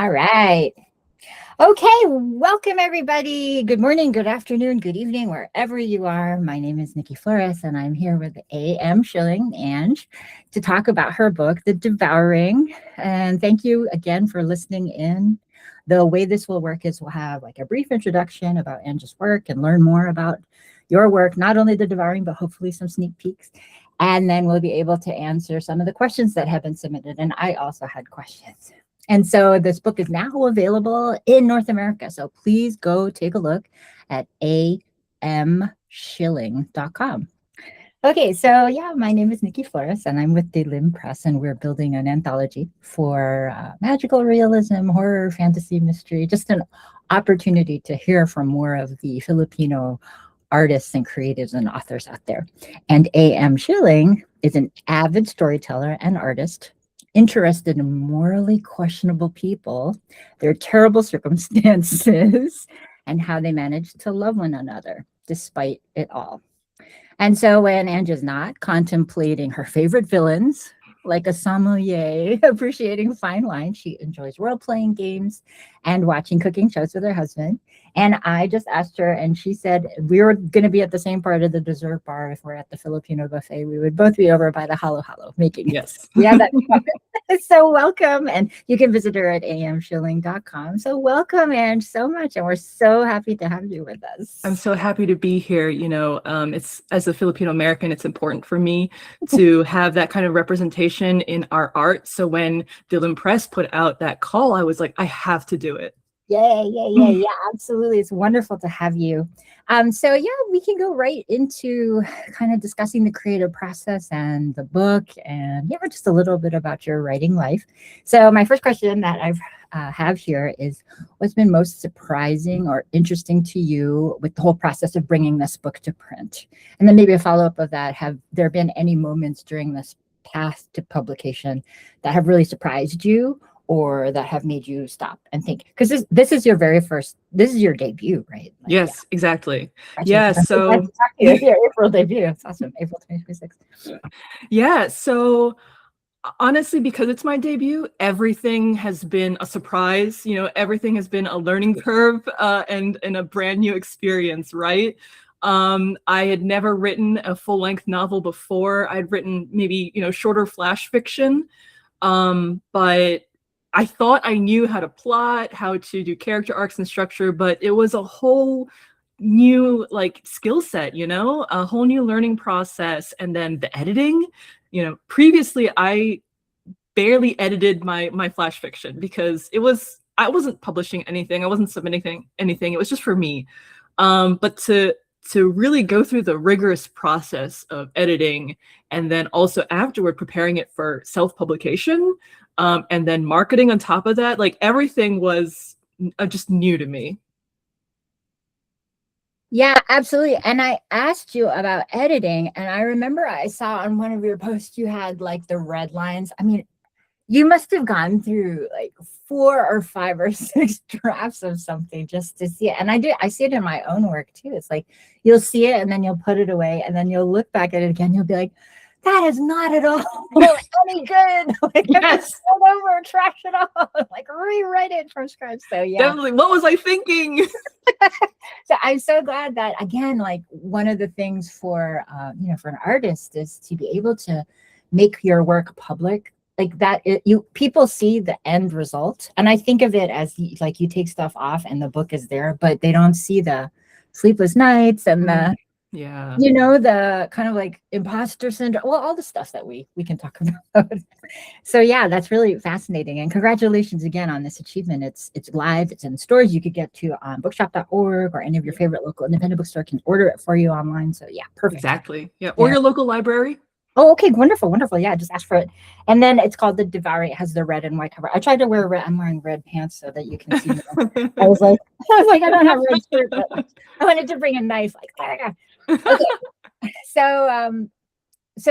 All right. Okay, welcome everybody. Good morning, good afternoon, good evening, wherever you are. My name is Nikki Flores, and I'm here with A.M. Shilling, Ange, to talk about her book, The Devouring. And thank you again for listening in. The way this will work is we'll have like a brief introduction about Ange's work and learn more about your work, not only The Devouring, but hopefully some sneak peeks. And then we'll be able to answer some of the questions that have been submitted. And I also had questions. And so this book is now available in North America. So please go take a look at amshilling.com. Okay, so yeah, my name is Nikki Flores, and I'm with Lim Press, and we're building an anthology for magical realism, horror, fantasy, mystery, just an opportunity to hear from more of the Filipino artists and creatives and authors out there. And A.M. Shilling is an avid storyteller and artist interested in morally questionable people, their terrible circumstances, and how they manage to love one another despite it all. And so when Ange is not contemplating her favorite villains, like a sommelier appreciating fine wine, she enjoys role-playing games and watching cooking shows with her husband. And I just asked her, and she said we were going to be at the same part of the dessert bar if we're at the Filipino buffet. We would both be over by the halo halo making. Yes. Yeah, that. So welcome, and you can visit her at amshilling.com. So welcome, Ange, so much, and we're so happy to have you with us. I'm so happy to be here. It's as a Filipino American, it's important for me to have that kind of representation in our art. So when Lim Press put out that call, I was like, I have to do it. Yeah, absolutely. It's wonderful to have you. So yeah, we can go right into kind of discussing the creative process and the book, and yeah, just a little bit about your writing life. So my first question that I have here is, what's been most surprising or interesting to you with the whole process of bringing this book to print? And then maybe a follow-up of that, have there been any moments during this path to publication that have really surprised you, or that have made you stop and think? Because this is your this is your debut, right? Like, yes, yeah. Exactly. Gotcha. Yeah, so your April debut. It's awesome. April 2026. Yeah, so honestly, because it's my debut, everything has been a surprise. Everything has been a learning curve and a brand new experience, right? I had never written a full-length novel before. I'd written maybe, shorter flash fiction, but I thought I knew how to plot, how to do character arcs and structure, but it was a whole new skill set, a whole new learning process. And then the editing, previously I barely edited my flash fiction because I wasn't publishing anything. I wasn't submitting anything. It was just for me. But to really go through the rigorous process of editing, and then also afterward preparing it for self-publication, and then marketing on top of that, everything was just new to me. Yeah, absolutely. And I asked you about editing, and I remember I saw on one of your posts you had the red lines. I mean, you must have gone through 4 or 5 or 6 drafts of something just to see it. And I see it in my own work too. It's you'll see it and then you'll put it away, and then you'll look back at it again. You'll be like, that is not at all any good. Yes. Start over, trash it all, rewrite it from scratch. So yeah, definitely. What was I thinking? So I'm so glad that, again, one of the things for for an artist is to be able to make your work public. People see the end result, and I think of it as you take stuff off and the book is there, but they don't see the sleepless nights and the the kind of imposter syndrome, well, all the stuff that we can talk about. So yeah, that's really fascinating, and congratulations again on this achievement. It's live, it's in stores. You could get to bookshop.org, or any of your favorite local independent bookstore can order it for you online. So yeah, perfect. Exactly. Yeah, or your local library. Oh, okay, wonderful. Yeah, just ask for it. And then it's called The Devouring. It has the red and white cover. I tried to wear red. I'm wearing red pants so that you can see me. I was like, I don't have a red shirt, but I wanted to bring a knife. Okay. So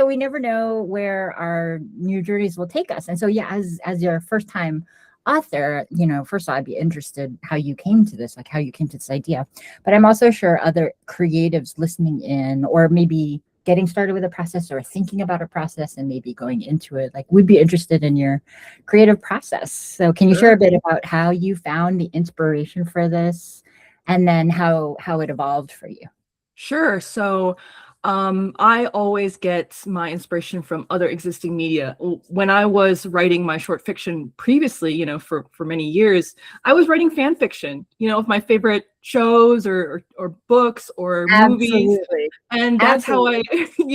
we never know where our new journeys will take us. And so yeah, as your first time author, first of all, I'd be interested how you came to this, how you came to this idea. But I'm also sure other creatives listening in, or maybe getting started with a process or thinking about a process and maybe going into it, like we'd be interested in your creative process. So can you share a bit about how you found the inspiration for this and then how it evolved for you? Sure. So I always get my inspiration from other existing media. When I was writing my short fiction previously, for many years, I was writing fan fiction, of my favorite shows or books or movies. Absolutely. And that's how I,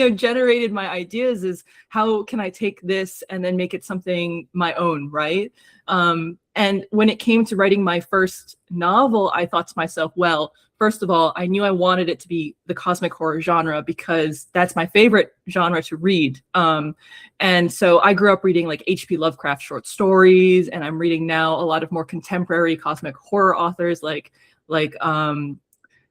generated my ideas, is how can I take this and then make it something my own, right? And when it came to writing my first novel, I thought to myself, well, first of all, I knew I wanted it to be the cosmic horror genre because that's my favorite genre to read. And so I grew up reading like H.P. Lovecraft short stories, and I'm reading now a lot of more contemporary cosmic horror authors like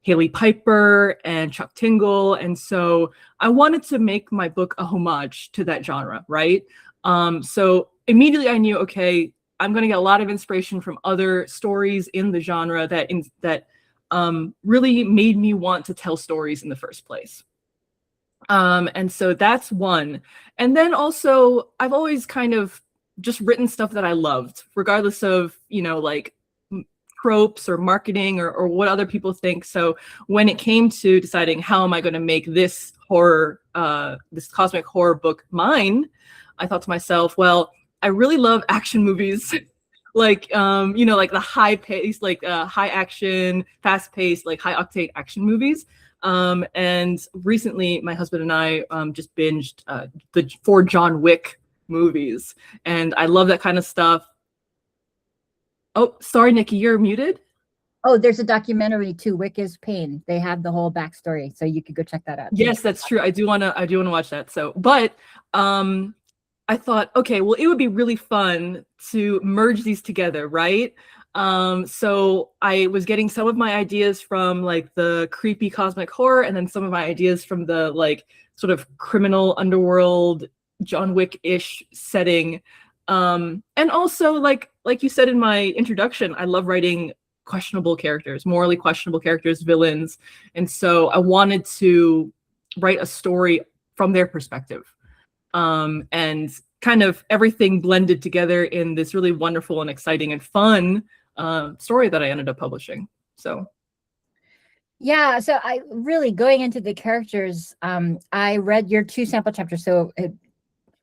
Haley Piper and Chuck Tingle. And so I wanted to make my book a homage to that genre, right? So immediately I knew, okay, I'm going to get a lot of inspiration from other stories in the genre that really made me want to tell stories in the first place. And so that's one. And then also, I've always kind of just written stuff that I loved, regardless of, like tropes or marketing or what other people think. So when it came to deciding how am I going to make this horror, this cosmic horror book mine, I thought to myself, well, I really love action movies. Like like the high pace, like high action, fast paced, like high octane action movies. And recently my husband and I just binged the 4 John Wick movies, and I love that kind of stuff. Oh, sorry, Nikki, you're muted. Oh, there's a documentary too, Wick is Pain. They have the whole backstory, so you could go check that out. Yes, that's true. I do want to watch that. So, but I thought, okay, well, it would be really fun to merge these together, right? So I was getting some of my ideas from like the creepy cosmic horror, and then some of my ideas from the like sort of criminal underworld, John Wick-ish setting. And also, like you said in my introduction, I love writing questionable characters, morally questionable characters, villains. And so I wanted to write a story from their perspective. And kind of everything blended together in this really wonderful and exciting and fun story that I ended up publishing. So yeah, so I really, going into the characters, I read your 2 sample chapters. So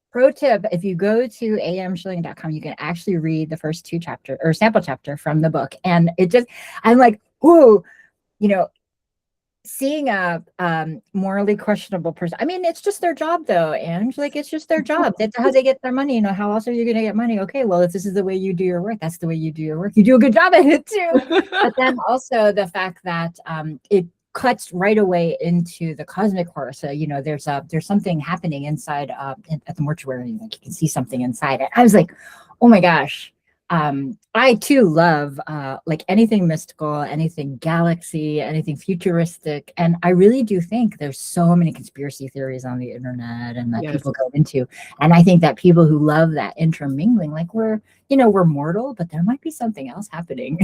pro tip, if you go to amshilling.com, you can actually read the first 2 chapter or sample chapter from the book. And it just, I'm like, ooh, seeing a morally questionable person. I mean, it's just their job though, and like it's just their job. That's how they get their money. How else are you going to get money? Okay, well, if this is the way you do your work, that's the way you do your work. You do a good job at it too. But then also the fact that it cuts right away into the cosmic horror. So there's something happening inside at the mortuary. Like you can see something inside it. I was like, oh my gosh. I too love like anything mystical, anything galaxy, anything futuristic. And I really do think there's so many conspiracy theories on the internet and that people go into. And I think that people who love that intermingling, like we're mortal, but there might be something else happening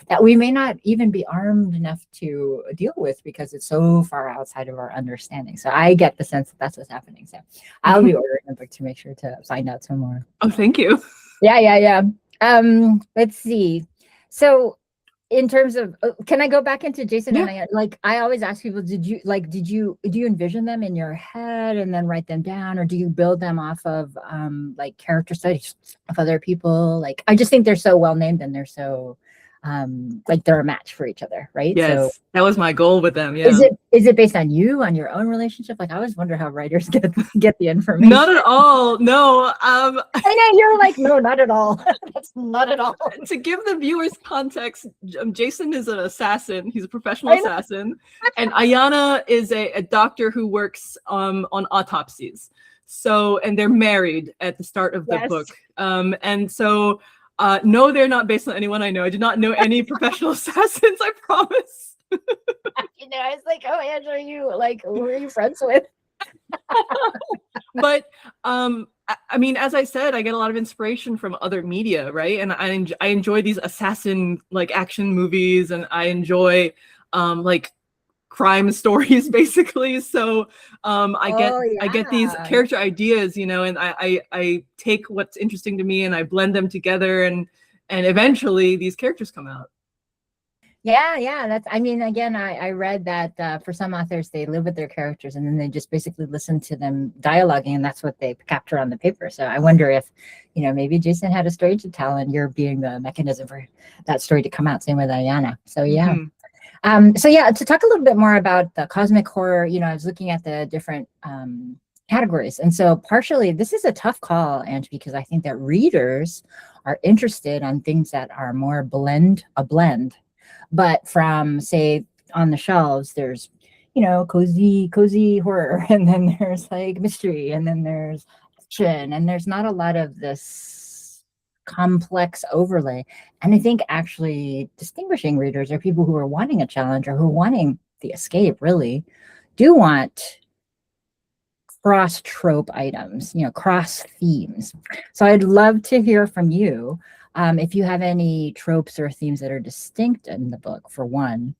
that we may not even be armed enough to deal with because it's so far outside of our understanding. So I get the sense that that's what's happening. So I'll be ordering a book to make sure to find out some more. Oh, thank you. Yeah. Let's see. So in terms of, can I go back into Jason? Yeah. And I always ask people, do you envision them in your head and then write them down, or do you build them off of like character studies of other people? Like, I just think they're so well named and they're so like they're a match for each other, right? Yes, so that was my goal with them. Yeah. Is it based on you, on your own relationship? Like, I always wonder how writers get the information. Not at all. No. I know you're like, no, not at all. That's not at all. To give the viewers context, Jason is an assassin. He's a professional assassin, and Ayana is a doctor who works on autopsies. So, and they're married at the start of the book. And so. No, they're not based on anyone I know. I do not know any professional assassins, I promise. I was like, oh, Angela, who are you friends with? But I mean, as I said, I get a lot of inspiration from other media, right? And I enjoy these assassin like action movies, and I enjoy like crime stories basically. So I Oh get these yeah. character ideas, you know, and I take what's interesting to me and I blend them together, and eventually these characters come out. Yeah, yeah. That's, I mean, again, I read that for some authors, they live with their characters and then they just basically listen to them dialoguing, and that's what they capture on the paper. So I wonder if, maybe Jason had a story to tell and you're being the mechanism for that story to come out. Same with Ayana. So yeah. Mm-hmm. So yeah, to talk a little bit more about the cosmic horror, I was looking at the different categories. And so partially, this is a tough call, Ange, because I think that readers are interested on things that are more a blend. But from, say, on the shelves, there's, cozy horror, and then there's like mystery, and then there's action, and there's not a lot of this complex overlay. And I think actually distinguishing readers are people who are wanting a challenge or who are wanting the escape, really do want cross trope items, cross themes. So I'd love to hear from you if you have any tropes or themes that are distinct in the book, for one,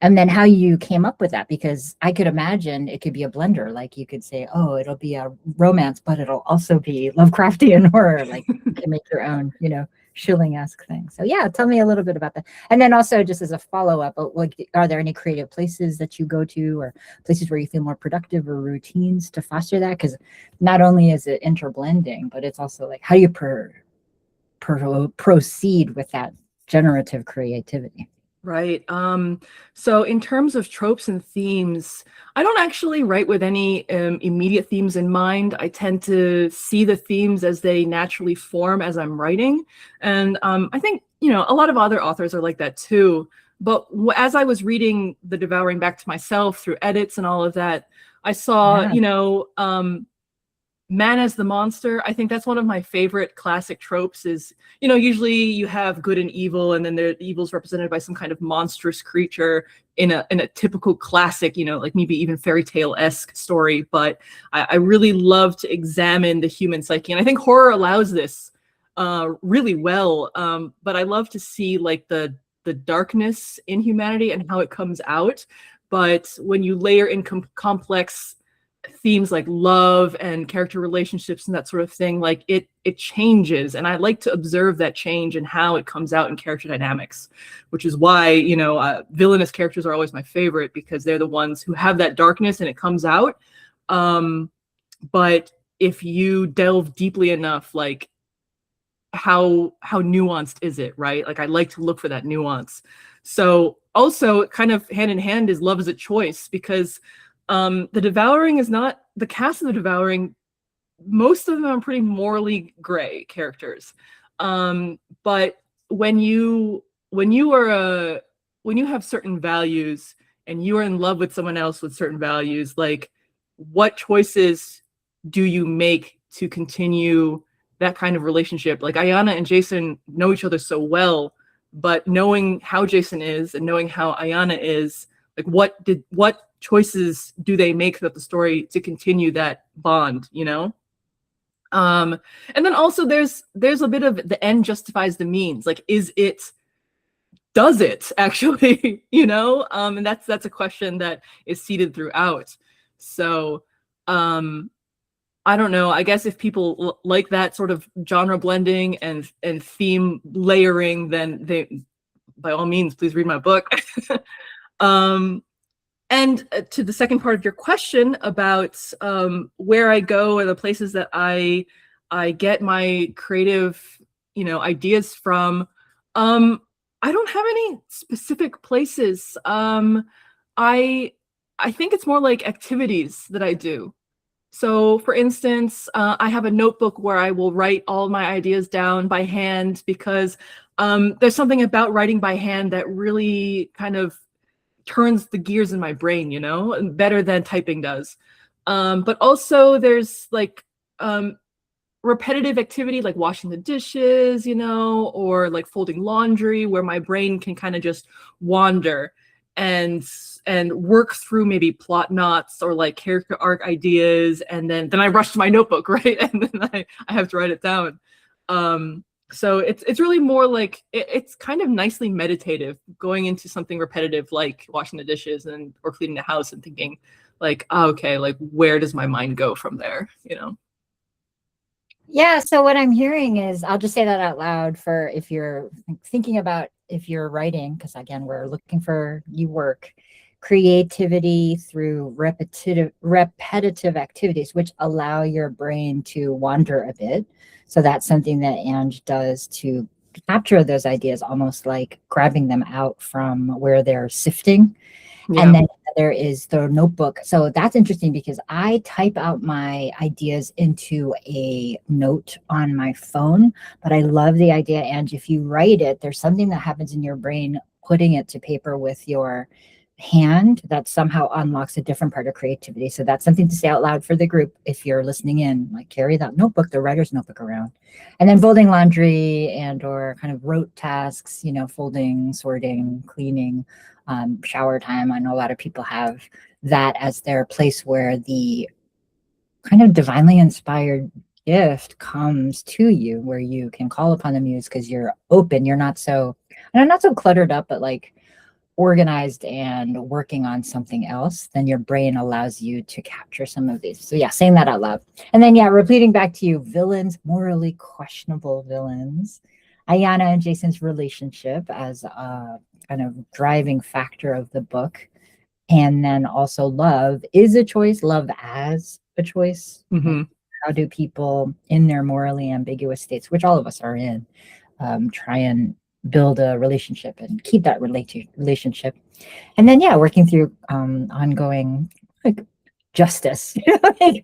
and then how you came up with that, because I could imagine it could be a blender. Like you could say, oh, it'll be a romance, but it'll also be Lovecraftian horror. Like you can make your own, Shilling-esque thing. So yeah, tell me a little bit about that. And then also, just as a follow-up, like, are there any creative places that you go to, or places where you feel more productive, or routines to foster that? Because not only is it interblending, but it's also like, how do you proceed with that generative creativity? Right. So in terms of tropes and themes, I don't actually write with any immediate themes in mind. I tend to see the themes as they naturally form as I'm writing. And I think, a lot of other authors are like that too. But as I was reading The Devouring back to myself through edits and all of that, I saw, Yeah. man as the monster. I think that's one of my favorite classic tropes is, usually you have good and evil, and then the evil's represented by some kind of monstrous creature in a typical classic, like maybe even fairy tale-esque story. But I really love to examine the human psyche. And I think horror allows this really well. But I love to see like the darkness in humanity and how it comes out. But when you layer in complex themes like love and character relationships and that sort of thing, like it changes, and I like to observe that change and how it comes out in character dynamics, which is why villainous characters are always my favorite, because they're the ones who have that darkness and it comes out. But if you delve deeply enough, like how nuanced is it, right? Like I like to look for that nuance. So also kind of hand in hand is love as a choice, because the Devouring is not the cast of the Devouring. Most of them are pretty morally gray characters. But when you have certain values and you are in love with someone else with certain values, like what choices do you make to continue that kind of relationship? Like Ayana and Jason know each other so well, but knowing how Jason is and knowing how Ayana is, like what choices do they make throughout the story to continue that bond, and then also there's a bit of the end justifies the means. Like, does it actually, and that's a question that is seeded throughout. So I don't know, I guess if people like that sort of genre blending and theme layering, then they, by all means, please read my book. And to the second part of your question about where I go or the places that I get my creative, ideas from, I don't have any specific places. I think it's more like activities that I do. So, for instance, I have a notebook where I will write all my ideas down by hand, because there's something about writing by hand that really kind of turns the gears in my brain, better than typing does. But also there's like repetitive activity like washing the dishes, or like folding laundry, where my brain can kind of just wander and work through maybe plot knots or like character arc ideas, and then I rush to my notebook, right? And then I have to write it down. So it's really more like it's kind of nicely meditative, going into something repetitive like washing the dishes and or cleaning the house and thinking like, oh, okay, like where does my mind go from there, you know? Yeah, so what I'm hearing is, I'll just say that out loud for if you're thinking about if you're writing, because again, we're looking for you work, creativity through repetitive activities, which allow your brain to wander a bit. So that's something that Ange does to capture those ideas, almost like grabbing them out from where they're sifting. Yeah. And then there is the notebook. So that's interesting because I type out my ideas into a note on my phone, but I love the idea. And if you write it, there's something that happens in your brain putting it to paper with your hand that somehow unlocks a different part of creativity. So that's something to say out loud for the group. If you're listening in, like carry that notebook, the writer's notebook around. And then folding laundry and or kind of rote tasks, folding, sorting, cleaning, shower time. I know a lot of people have that as their place where the kind of divinely inspired gift comes to you, where you can call upon the muse because you're open. You're not so, and I'm not so cluttered up, but like organized and working on something else, then your brain allows you to capture some of these. So yeah, saying that out loud. And then yeah, repeating back to you, villains, morally questionable villains. Ayana and Jason's relationship as a kind of driving factor of the book. And then also love is a choice, love as a choice. Mm-hmm. How do people in their morally ambiguous states, which all of us are in, try and build a relationship and keep that relationship? And then yeah, working through ongoing like justice.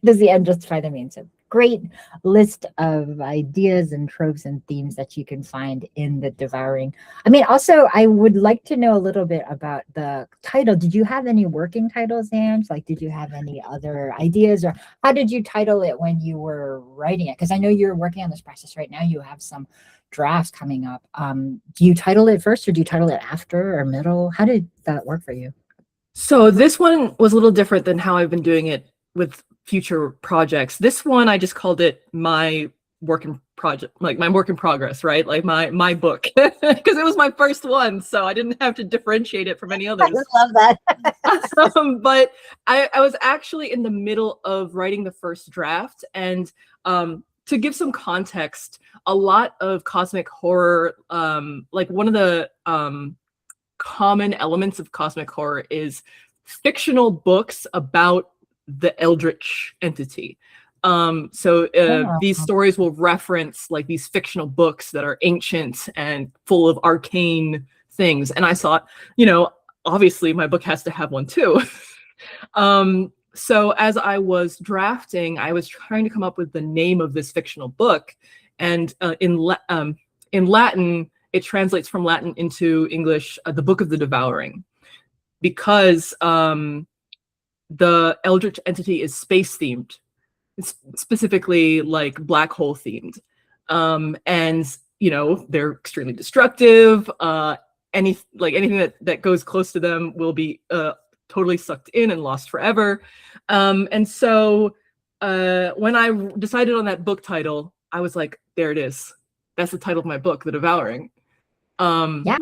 Does the end justify the means? So great list of ideas and tropes and themes that you can find in the Devouring. I mean, also, I would like to know a little bit about the title. Did you have any working titles, Ange? Like, did you have any other ideas, or how did you title it when you were writing it? Because I know you're working on this process right now. You have some drafts coming up. Do you title it first, or do you title it after or middle? How did that work for you? So this one was a little different than how I've been doing it with future projects. This one, I just called it my work in project, like my work in progress, right? Like my book, because it was my first one, so I didn't have to differentiate it from any others. I love that. But I was actually in the middle of writing the first draft, and to give some context, a lot of cosmic horror, like one of the common elements of cosmic horror is fictional books about the eldritch entity. These stories will reference like these fictional books that are ancient and full of arcane things. And I thought, obviously my book has to have one too. So as I was drafting, I was trying to come up with the name of this fictional book. And in Latin, it translates from Latin into English, the Book of the Devouring, because the eldritch entity is space themed. It's specifically like black hole themed. And, they're extremely destructive. Anything that goes close to them will be totally sucked in and lost forever. And so when I decided on that book title, I was like, there it is. That's the title of my book, The Devouring. Yeah,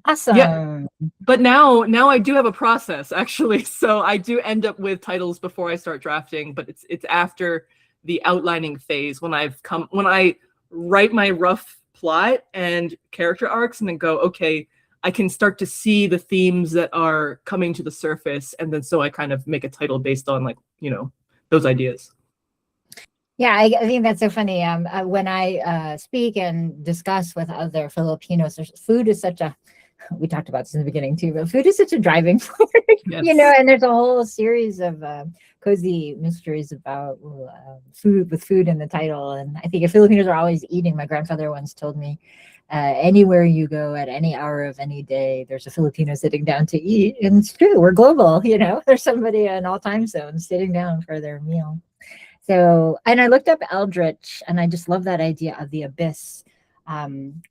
awesome. Yeah, but now I do have a process actually. So I do end up with titles before I start drafting, but it's after the outlining phase when I write my rough plot and character arcs and then go, okay, I can start to see the themes that are coming to the surface, and then so I kind of make a title based on those ideas. Yeah, I think that's so funny. When I speak and discuss with other Filipinos, food is such a, we talked about this in the beginning too, but food is such a driving force, Yes. and there's a whole series of cozy mysteries about food, with food in the title. And I think if Filipinos are always eating, my grandfather once told me, anywhere you go at any hour of any day, there's a Filipino sitting down to eat. And it's true, we're global, there's somebody in all time zones sitting down for their meal. So, and I looked up eldritch, and I just love that idea of the abyss.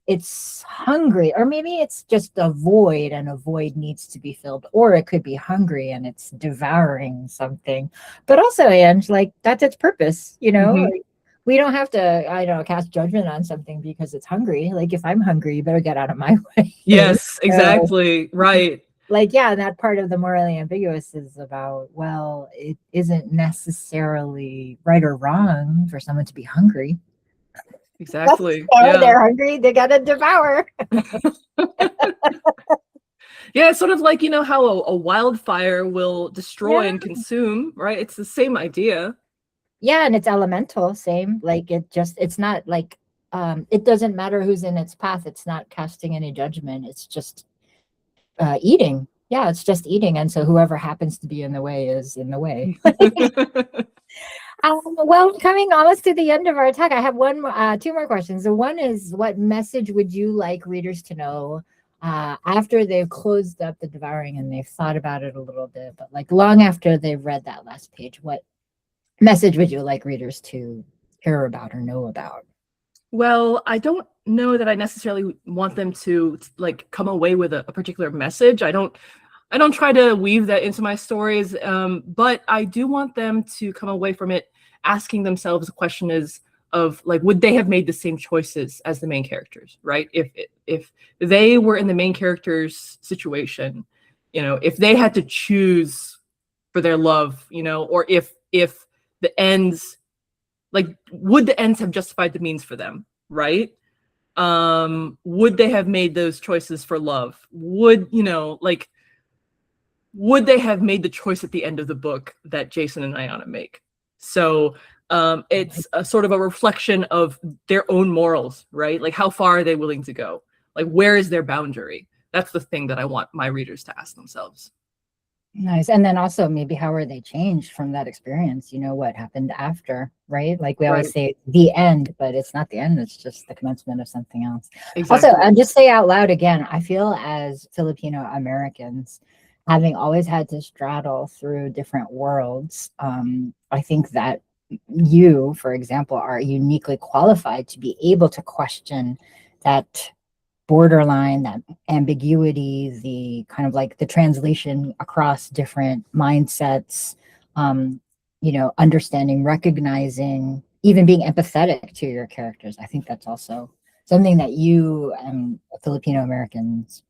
It's hungry, or maybe it's just a void, and a void needs to be filled, or it could be hungry and it's devouring something. But also, Ange, like that's its purpose, Mm-hmm. like, we don't have to, I don't know, cast judgment on something because it's hungry. Like if I'm hungry, you better get out of my way. Yes, So, exactly. Right. like, yeah, that part of the morally ambiguous is about, well, it isn't necessarily right or wrong for someone to be hungry. Exactly. So Yeah. they're hungry, they gotta devour. Yeah, it's sort of like, how a wildfire will destroy Yeah. and consume, right? It's the same idea. Yeah, and it's elemental, same. Like it's not like it doesn't matter who's in its path. It's not casting any judgment. It's just eating. Yeah, it's just eating. And so whoever happens to be in the way is in the way. Well, coming almost to the end of our talk, I have two more questions. The one is, what message would you like readers to know after they've closed up the Devouring and they've thought about it a little bit, but like long after they've read that last page? What message would you like readers to hear about or know about? Well, I don't know that I necessarily want them to like come away with a particular message. I don't try to weave that into my stories, but I do want them to come away from it asking themselves the question is of like, would they have made the same choices as the main characters, right? If they were in the main character's situation, if they had to choose for their love, or if the ends, like, would the ends have justified the means for them, right? Would they have made those choices for love? Would they have made the choice at the end of the book that Jason and Ayana make? So it's a sort of a reflection of their own morals, right? Like, how far are they willing to go? Like, where is their boundary? That's the thing that I want my readers to ask themselves. Nice. And then also maybe how are they changed from that experience? What happened after, right? Like we always Right. say the end, but it's not the end. It's just the commencement of something else. Also, Exactly. I'll just say out loud again, I feel as Filipino Americans, having always had to straddle through different worlds, I think that you, for example, are uniquely qualified to be able to question that borderline, that ambiguity, the kind of like the translation across different mindsets, understanding, recognizing, even being empathetic to your characters. I think that's also something that you and Filipino Americans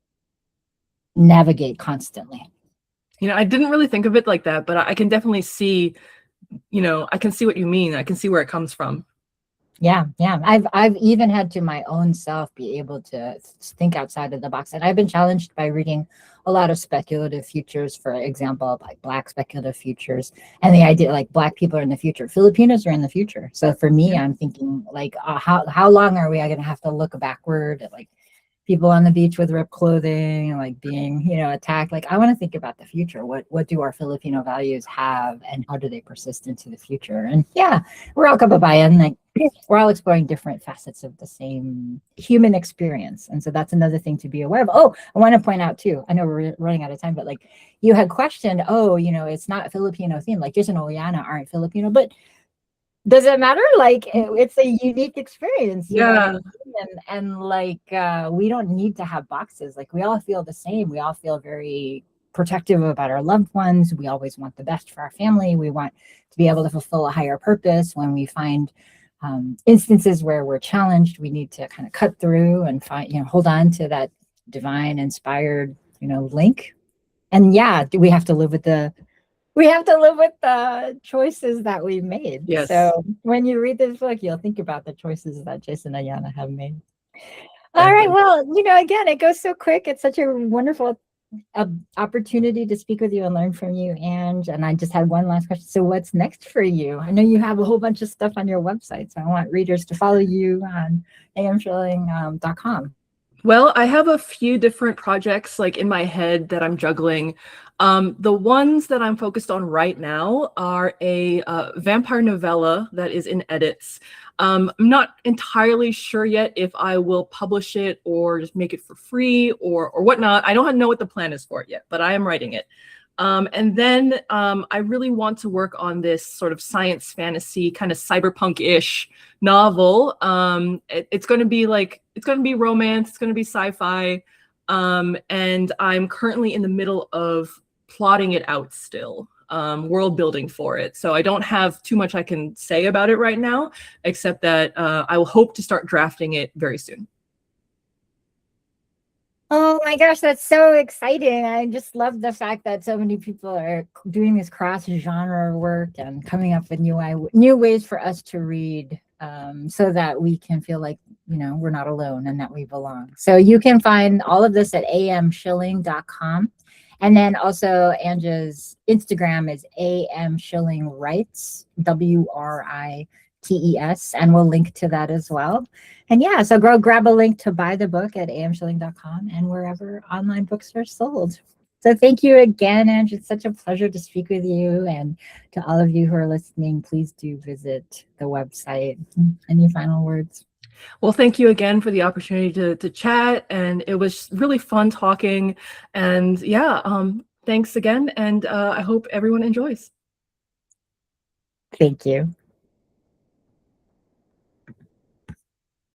navigate constantly. I didn't really think of it like that, but I can definitely see, I can see what you mean. I can see where it comes from. Yeah, yeah. I've even had to my own self be able to think outside of the box. And I've been challenged by reading a lot of speculative futures, for example, like Black speculative futures. And the idea like Black people are in the future, Filipinos are in the future. So for me, Yeah. I'm thinking like, how long are we going to have to look backward at like people on the beach with ripped clothing and like being, attacked? Like I want to think about the future. What do our Filipino values have and how do they persist into the future? And yeah, we're all kababayan, like we're all exploring different facets of the same human experience. And so that's another thing to be aware of. Oh, I want to point out too, I know we're running out of time, but like you had questioned, oh, it's not Filipino themed, like Jason and Oyana aren't Filipino, but does it matter? Like it's a unique experience, Yeah. and like we don't need to have boxes. Like we all feel the same. We all feel very protective about our loved ones. We always want the best for our family. We want to be able to fulfill a higher purpose. When we find instances where we're challenged, we need to kind of cut through and find, hold on to that divine inspired, link. And yeah, we have to live with the choices that we've made. Yes. So when you read this book, you'll think about the choices that Jason and Ayana have made. All right. Exactly. Well, again, it goes so quick. It's such a wonderful opportunity to speak with you and learn from you. And I just had one last question. So what's next for you? I know you have a whole bunch of stuff on your website. So I want readers to follow you on amshilling.com. Well, I have a few different projects like in my head that I'm juggling. The ones that I'm focused on right now are a vampire novella that is in edits. I'm not entirely sure yet if I will publish it or just make it for free or whatnot. I don't know what the plan is for it yet, but I am writing it. And then I really want to work on this sort of science fantasy, kind of cyberpunk-ish novel. It's going to be romance. It's going to be sci-fi. And I'm currently in the middle of plotting it out still. world building for it. So I don't have too much I can say about it right now, except that I will hope to start drafting it very soon. Oh my gosh, that's so exciting. I just love the fact that so many people are doing this cross-genre work and coming up with new ways for us to read, so that we can feel like, we're not alone and that we belong. So you can find all of this at amshilling.com. And then also Anja's Instagram is amshillingwrites, WRITES, and we'll link to that as well. And yeah, so grab a link to buy the book at amshilling.com and wherever online books are sold. So thank you again, Andrew. It's such a pleasure to speak with you. And to all of you who are listening, please do visit the website. Any final words? Well, thank you again for the opportunity to chat. And it was really fun talking. And yeah, thanks again. And I hope everyone enjoys. Thank you.